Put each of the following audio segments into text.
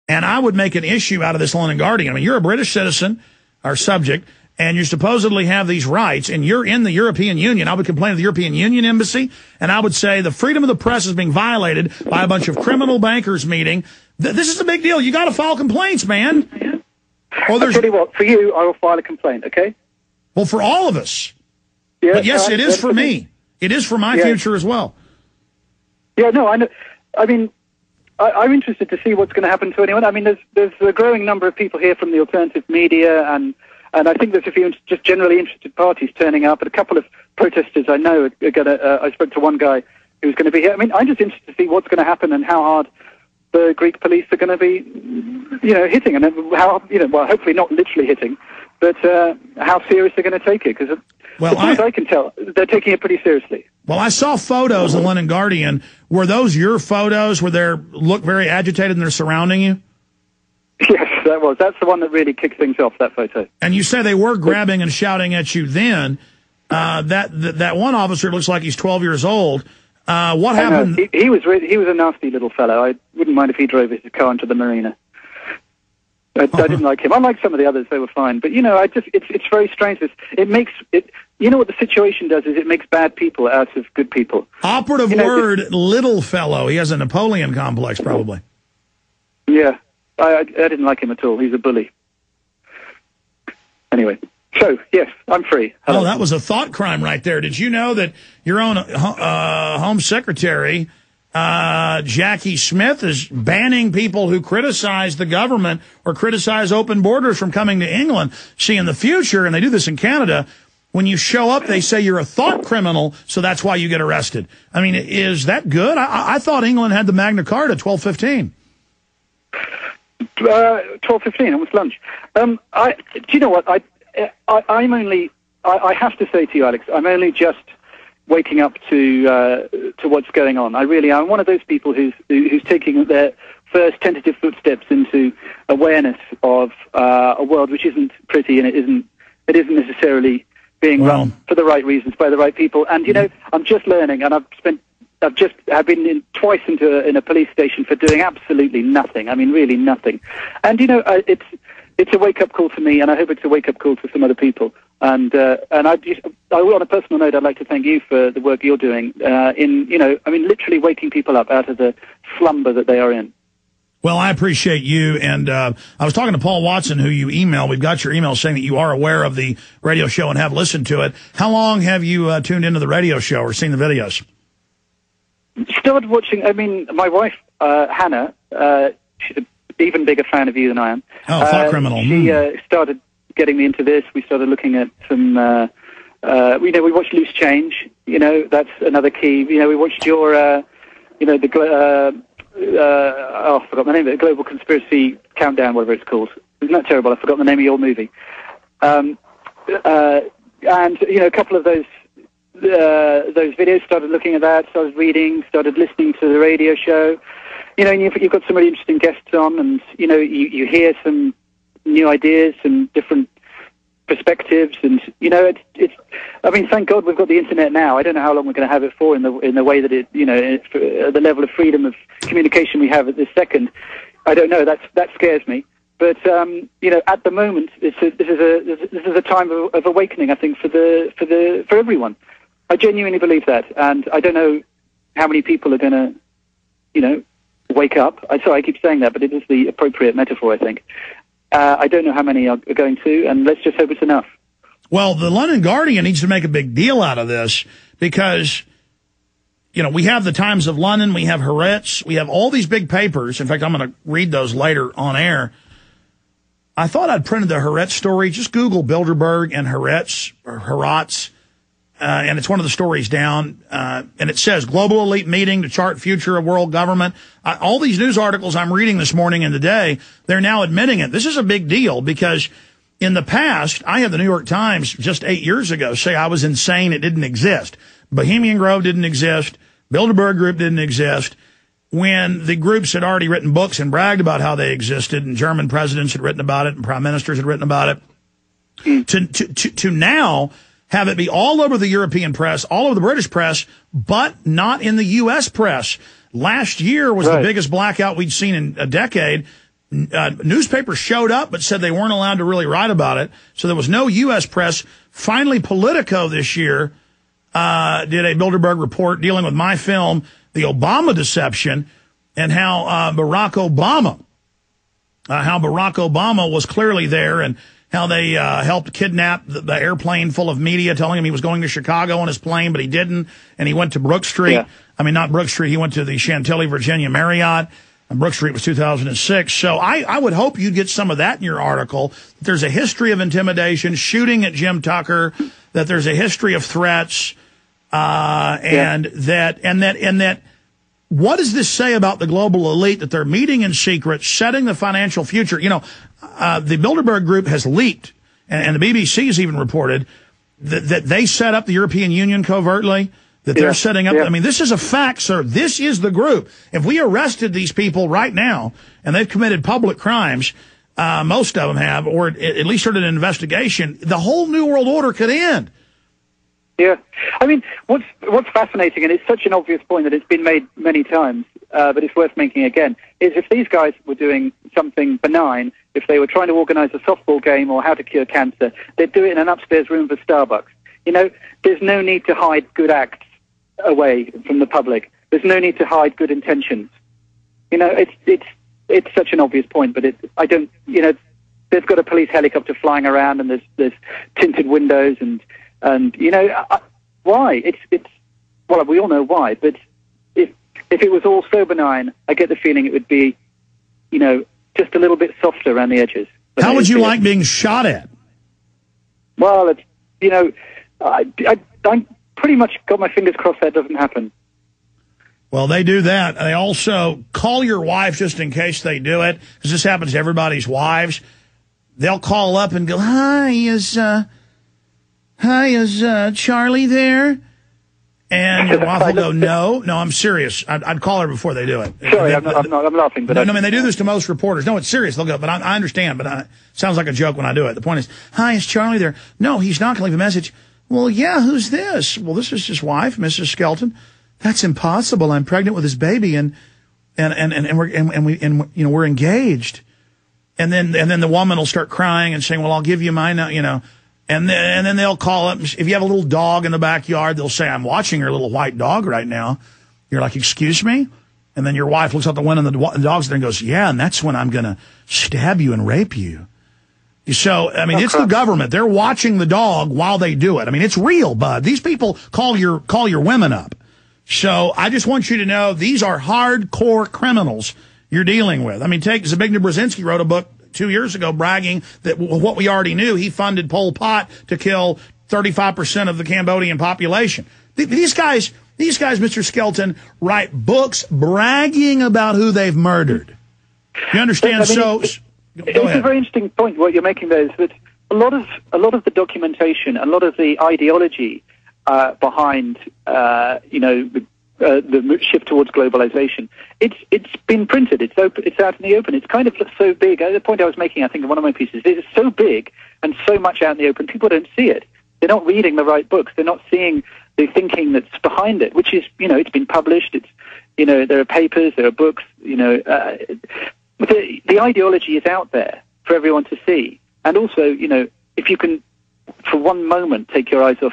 And I would make an issue out of this London Guardian. I mean, you're a British citizen or subject, and you supposedly have these rights, and you're in the European Union. I would complain to the European Union Embassy, and I would say the freedom of the press is being violated by a bunch of criminal bankers meeting. This is a big deal. You got to file complaints, man. I'll tell you what, for you, I will file a complaint, okay? Well, for all of us. Yeah, but yes, it is for me. It is for my future as well. Yeah, no, I know. I mean, I'm interested to see what's going to happen to anyone. I mean, there's a growing number of people here from the alternative media, and I think there's a few just generally interested parties turning up, and a couple of protesters I know are going to. I spoke to one guy who's going to be here. I mean, I'm just interested to see what's going to happen and how hard the Greek police are going to be, hitting, and how, well, hopefully not literally hitting, but how serious they're going to take it, because as far as I can tell, they're taking it pretty seriously. Well, I saw photos in the London Guardian. Were those your photos where they look very agitated and they're surrounding you? Yes, that was. That's the one that really kicked things off, that photo. And you say they were grabbing and shouting at you then. That one officer looks like he's 12 years old. What happened? He was a nasty little fellow. I wouldn't mind if he drove his car into the marina. I didn't like him. I like some of the others; they were fine. But it's very strange. It makes it. You know what the situation does is it makes bad people out of good people. Operative word, little fellow. He has a Napoleon complex, probably. Yeah, I didn't like him at all. He's a bully. Anyway, so yes, I'm free. Hello. Oh, that was a thought crime right there. Did you know that your own Home Secretary, Jackie Smith, is banning people who criticize the government or criticize open borders from coming to England? See, in the future, and they do this in Canada, when you show up, they say you're a thought criminal, so that's why you get arrested. I mean, is that good? I thought England had the Magna Carta, 1215. 12:15, almost lunch. Do you know what? I have to say to you, Alex, I'm only just waking up to what's going on. I'm one of those people who's taking their first tentative footsteps into awareness of a world which isn't pretty, and it isn't necessarily being run for the right reasons by the right people. And I'm just learning, and I've been twice in a police station for doing absolutely nothing. I mean, really nothing. And it's a wake up call to me, and I hope it's a wake up call to some other people. And on a personal note, I'd like to thank you for the work you're doing literally waking people up out of the slumber that they are in. Well, I appreciate you, and I was talking to Paul Watson, who you emailed. We've got your email saying that you are aware of the radio show and have listened to it. How long have you tuned into the radio show or seen the videos? Started watching. I mean, my wife, Hannah, she's an even bigger fan of you than I am. Oh, thought criminal. She started getting me into this. We started looking at some, we watched Loose Change. That's another key. We watched your, I forgot the name of it, Global Conspiracy Countdown, whatever it's called. Isn't that terrible? I forgot the name of your movie. And, a couple of those videos, started looking at that, started reading, started listening to the radio show. And you've got some really interesting guests on, and, you hear some new ideas, some different perspectives, and, I mean, thank God we've got the internet now. I don't know how long we're going to have it for in the way that the level of freedom of communication we have at this second. I don't know. That scares me. But at the moment, this is a time of awakening, I think, for everyone. I genuinely believe that, and I don't know how many people are going to, wake up. Sorry, I keep saying that, but it is the appropriate metaphor, I think. I don't know how many are going to, and let's just hope it's enough. Well, the London Guardian needs to make a big deal out of this because, we have the Times of London, we have Haaretz, we have all these big papers. In fact, I'm going to read those later on air. I thought I'd printed the Haaretz story. Just Google Bilderberg and Haaretz, or Haaretz, and it's one of the stories down, and it says, Global Elite Meeting to Chart Future of World Government. All these news articles I'm reading this morning and today, they're now admitting it. This is a big deal because in the past, I had the New York Times just 8 years ago say I was insane, it didn't exist. Bohemian Grove didn't exist. Bilderberg Group didn't exist. When the groups had already written books and bragged about how they existed, and German presidents had written about it, and prime ministers had written about it, to now have it be all over the European press, all over the British press, but not in the U.S. press. Last year was the biggest blackout we'd seen in a decade. Newspapers showed up but said they weren't allowed to really write about it, so there was no U.S. press. Finally, Politico this year did a Bilderberg report dealing with my film, The Obama Deception, and how Barack Obama was clearly there, and how they helped kidnap the airplane full of media, telling him he was going to Chicago on his plane, but he didn't, and he went to Brook Street. Yeah. I mean, not Brook Street. He went to the Chantilly, Virginia Marriott. And Brook Street was 2006. So I would hope you'd get some of that in your article. There's a history of intimidation, shooting at Jim Tucker, that there's a history of threats, and that what does this say about the global elite, that they're meeting in secret, setting the financial future? You know, the Bilderberg Group has leaked, and the BBC has even reported that they set up the European Union covertly, that they're setting up. I mean, this is a fact, sir. This is the group. If we arrested these people right now and they've committed public crimes, most of them have, or at least started an investigation, the whole New World Order could end. Yeah. I mean, what's fascinating, and it's such an obvious point that it's been made many times, but it's worth making again, is if these guys were doing something benign, if they were trying to organize a softball game or how to cure cancer, they'd do it in an upstairs room for Starbucks. You know, there's no need to hide good acts away from the public. There's no need to hide good intentions. You know, it's such an obvious point, but they've got a police helicopter flying around, and there's tinted windows, and you know, why? Well, we all know why, but if it was all so benign, I get the feeling it would be, you know, just a little bit softer around the edges. How would you like being shot at? Well, it's, you know, I'm pretty much got my fingers crossed that doesn't happen. Well, they do that. They also call your wife just in case they do it, because this happens to everybody's wives. They'll call up and go, Hi, is Charlie there? And your wife will go, no, I'm serious. I'd call her before they do it. Sorry, I'm laughing. But no, I mean, they do this to most reporters. No, it's serious. They'll go, but I understand, but it sounds like a joke when I do it. The point is, hi, is Charlie there? No, he's not going to leave a message. Well, yeah, who's this? Well, this is his wife, Mrs. Skelton. That's impossible. I'm pregnant with his baby, and we're engaged. And then the woman will start crying and saying, well, I'll give you mine now, you know. And then they'll call up. If you have a little dog in the backyard, they'll say, I'm watching your little white dog right now. You're like, excuse me? And then your wife looks out the window, and the dog's there and goes, yeah, and that's when I'm going to stab you and rape you. So, I mean, it's the government. They're watching the dog while they do it. I mean, it's real, bud. These people call your women up. So I just want you to know these are hardcore criminals you're dealing with. I mean, Zbigniew Brzezinski wrote a book 2 years ago bragging that what we already knew, he funded Pol Pot to kill 35% of the Cambodian population. These guys, Mr. Skelton, write books bragging about who they've murdered. You understand? It's a very interesting point what you're making there, is that a lot of the documentation, a lot of the ideology behind the shift towards globalization, it's been printed. It's open. It's out in the open. It's kind of so big. The point I was making, I think, in one of my pieces, it's so big and so much out in the open. People don't see it. They're not reading the right books. They're not seeing the thinking that's behind it, which is, you know, it's been published. It's, you know, there are papers, there are books, you know. The ideology is out there for everyone to see. And also, you know, if you can, for one moment, take your eyes off,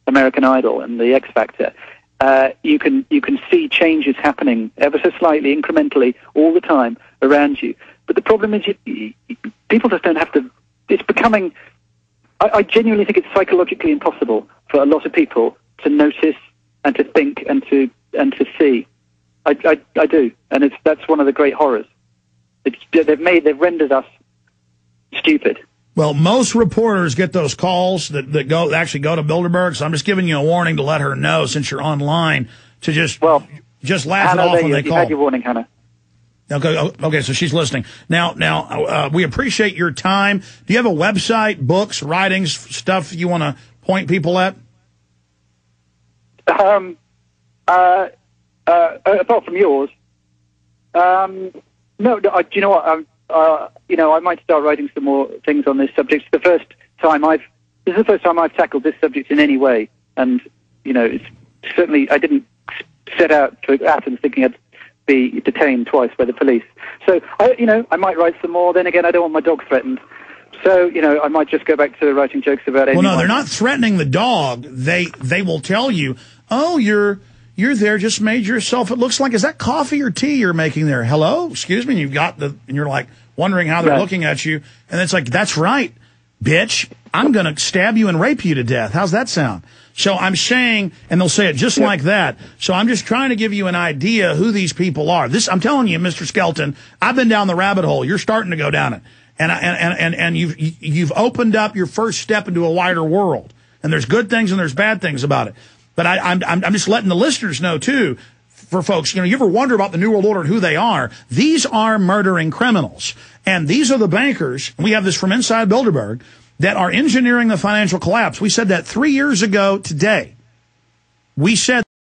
American Idol and the X Factor, you can see changes happening ever so slightly, incrementally, all the time around you. But the problem is, people just don't have to. It's becoming. I genuinely think it's psychologically impossible for a lot of people to notice and to think and to see. I do, and that's one of the great horrors. They've rendered us stupid. Well, most reporters get those calls that actually go to Bilderberg, so I'm just giving you a warning to let her know, since you're online, to just laugh Hannah, it off when they call. You had your warning, Hannah. Okay, so she's listening. Now, we appreciate your time. Do you have a website, books, writings, stuff you want to point people at? Apart from yours, no. Do you know what? I might start writing some more things on this subject. This is the first time I've tackled this subject in any way, and you know, it's certainly I didn't set out to Athens thinking I'd be detained twice by the police. So, I might write some more. Then again, I don't want my dog threatened. So, I might just go back to writing jokes about anyone. Well, no, they're not threatening the dog. They will tell you, oh, you're there, just made yourself, it looks like, is that coffee or tea you're making there? Hello? Excuse me? And you're like wondering how they're looking at you. And it's like, that's right, bitch. I'm going to stab you and rape you to death. How's that sound? So I'm saying, and they'll say it just like that. So I'm just trying to give you an idea who these people are. I'm telling you, Mr. Skelton, I've been down the rabbit hole. You're starting to go down it. And you've opened up your first step into a wider world. And there's good things and there's bad things about it. But I'm just letting the listeners know, too, for folks, you ever wonder about the New World Order and who they are? These are murdering criminals. And these are the bankers, and we have this from inside Bilderberg, that are engineering the financial collapse. We said that 3 years ago today. We said